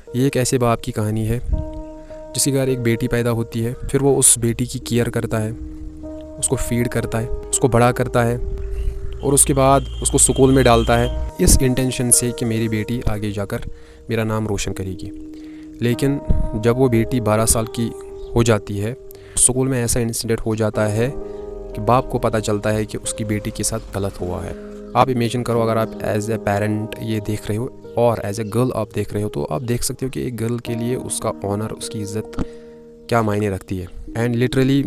ये एक ऐसे बाप की कहानी है जिसके घर एक बेटी पैदा होती है। फिर वो उस बेटी की केयर करता है, उसको फीड करता है, उसको बड़ा करता है और उसके बाद उसको स्कूल में डालता है इस इंटेंशन से कि मेरी बेटी आगे जाकर मेरा नाम रोशन करेगी। लेकिन जब वो बेटी 12 साल की हो जाती है, स्कूल में ऐसा इंसिडेंट हो जाता है कि बाप को पता चलता है कि उसकी बेटी के साथ गलत हुआ है। आप इमेजिन करो, अगर आप एज ए पेरेंट ये देख रहे हो और एज ए गर्ल आप देख रहे हो, तो आप देख सकते हो कि एक गर्ल के लिए उसका ऑनर, उसकी इज़्ज़त क्या मायने रखती है। एंड लिटरली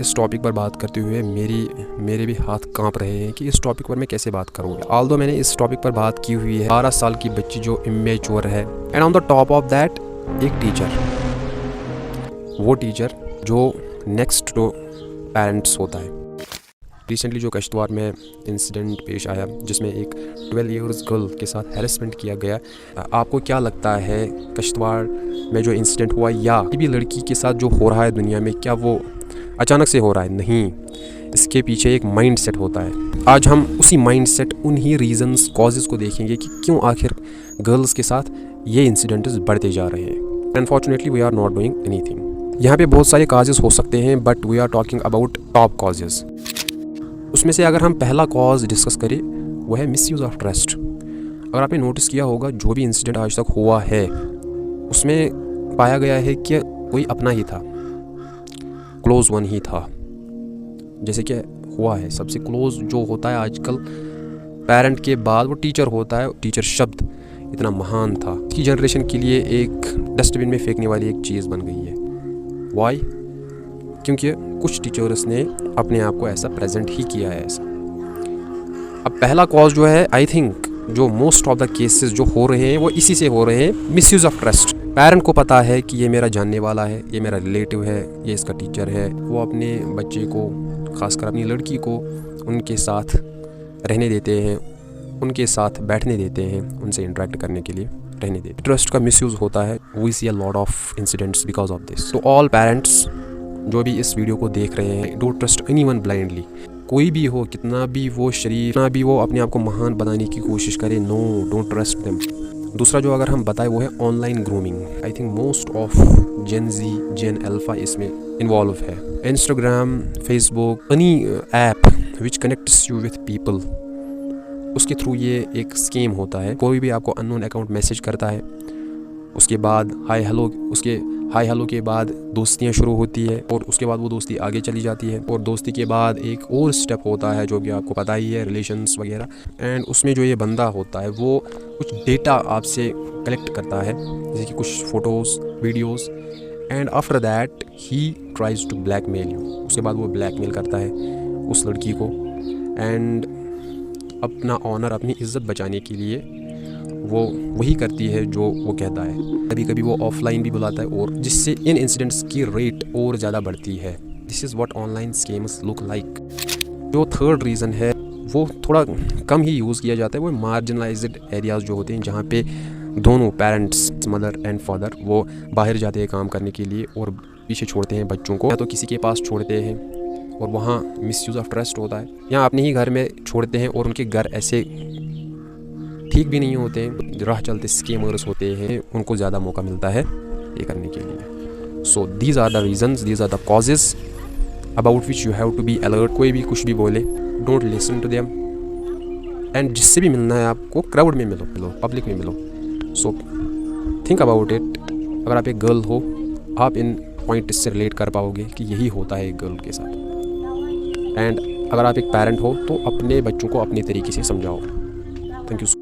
इस टॉपिक पर बात करते हुए मेरे भी हाथ कांप रहे हैं कि इस टॉपिक पर मैं कैसे बात करूँगा। ऑल्दो मैंने इस टॉपिक पर बात की हुई है, 12 साल की बच्ची जो इमेच्योर है, and on the top of that एक टीचर, वो टीचर जो नेक्स्ट टू पेरेंट्स होता है। रिसेंटली जो कश्तवाड़ में इंसिडेंट पेश आया जिसमें एक 12 इयर्स गर्ल के साथ हैरेसमेंट किया गया, आपको क्या लगता है कश्तवाड़ में जो इंसिडेंट हुआ या किसी भी लड़की के साथ जो हो रहा है दुनिया में, क्या वो अचानक से हो रहा है? नहीं, इसके पीछे एक माइंड सेट होता है। आज हम उसी माइंड सेट, उन्हीं रीजंस, कॉजेज़ को देखेंगे कि क्यों आखिर गर्ल्स के साथ ये इंसिडेंट्स बढ़ते जा रहे हैं। Unfortunately we are not doing anything. यहाँ पे बहुत सारे काजेज़ हो सकते हैं, but we are talking about top causes. उसमें से अगर हम पहला कॉज डिस्कस करें, वो है मिसयूज़ ऑफ ट्रस्ट। अगर आपने नोटिस किया होगा, जो भी इंसिडेंट आज तक हुआ है उसमें पाया गया है कि कोई अपना ही था, क्लोज वन ही था। जैसे कि हुआ है, सबसे क्लोज जो होता है आजकल पेरेंट के बाद वो टीचर होता है। टीचर शब्द इतना महान था कि जनरेशन के लिए एक डस्टबिन में फेंकने वाली एक चीज़ बन गई है। वाई? क्योंकि कुछ टीचर्स ने अपने आप को ऐसा प्रेजेंट ही किया है ऐसा। अब पहला कॉज जो है, आई थिंक जो मोस्ट ऑफ द केसेस जो हो रहे हैं वो इसी से हो रहे हैं, मिसयूज़ ऑफ ट्रस्ट। पेरेंट को पता है कि ये मेरा जानने वाला है, ये मेरा रिलेटिव है, ये इसका टीचर है, वो अपने बच्चे को, खासकर अपनी लड़की को उनके साथ रहने देते हैं, उनके साथ बैठने देते हैं, उनसे इंटरेक्ट करने के लिए रहने देते हैं। ट्रस्ट का मिसयूज़ होता है। We see a lot of incidents because of this. तो ऑल पेरेंट्स जो भी इस वीडियो को देख रहे हैं, डोंट ट्रस्ट एनीवन ब्लाइंडली। कोई भी हो, कितना भी वो शरीफ, कितना भी वो अपने आप को महान बनाने की कोशिश करे, नो, डोंट ट्रस्ट देम। दूसरा जो अगर हम बताएं वो है online grooming. I think most of Gen Z, Gen Alpha इसमें इन्वॉल्व है। Instagram, Facebook, any app which connects you with people, उसके थ्रू ये एक स्कीम होता है। कोई भी आपको अननोन अकाउंट मैसेज करता है, उसके बाद हाय हेलो के बाद दोस्तियाँ शुरू होती है और उसके बाद वो दोस्ती आगे चली जाती है और दोस्ती के बाद एक और स्टेप होता है जो कि आपको पता ही है, रिलेशंस वगैरह। एंड उसमें जो ये बंदा होता है वो कुछ डेटा आपसे कलेक्ट करता है, जैसे कि कुछ photos, videos, and after that he tries to blackmail you. उसके बाद वो ब्लैकमेल करता है उस लड़की को, एंड अपना ऑनर, अपनी इज़्ज़त बचाने के लिए वो वही करती है जो वो कहता है। कभी कभी वो ऑफलाइन भी बुलाता है और जिससे इन इंसिडेंट्स की रेट और ज़्यादा बढ़ती है। This is what online scams look like. जो थर्ड रीज़न है वो थोड़ा कम ही यूज़ किया जाता है, वो मार्जिनलाइज्ड एरियाज़ जो होते हैं जहाँ पे दोनों पेरेंट्स, मदर एंड फादर, वो बाहर जाते हैं काम करने के लिए और पीछे छोड़ते हैं बच्चों को, या तो किसी के पास छोड़ते हैं और वहाँ मिसयूज़ ऑफ ट्रस्ट होता है, या अपने ही घर में छोड़ते हैं और उनके घर ऐसे ठीक भी नहीं होते हैं, राह चलते स्कैमर्स होते हैं, उनको ज़्यादा मौका मिलता है ये करने के लिए। So these are the reasons, these are the causes about which you have to be alert. कोई भी कुछ भी बोले, don't listen to them, and जिससे भी मिलना है आपको, क्राउड में मिलो, पब्लिक में मिलो। So think about it. अगर आप एक गर्ल हो, आप इन पॉइंट से रिलेट कर पाओगे कि यही होता है एक गर्ल के साथ। एंड अगर आप एक पेरेंट हो तो अपने बच्चों को अपने तरीके से समझाओ। Thank you.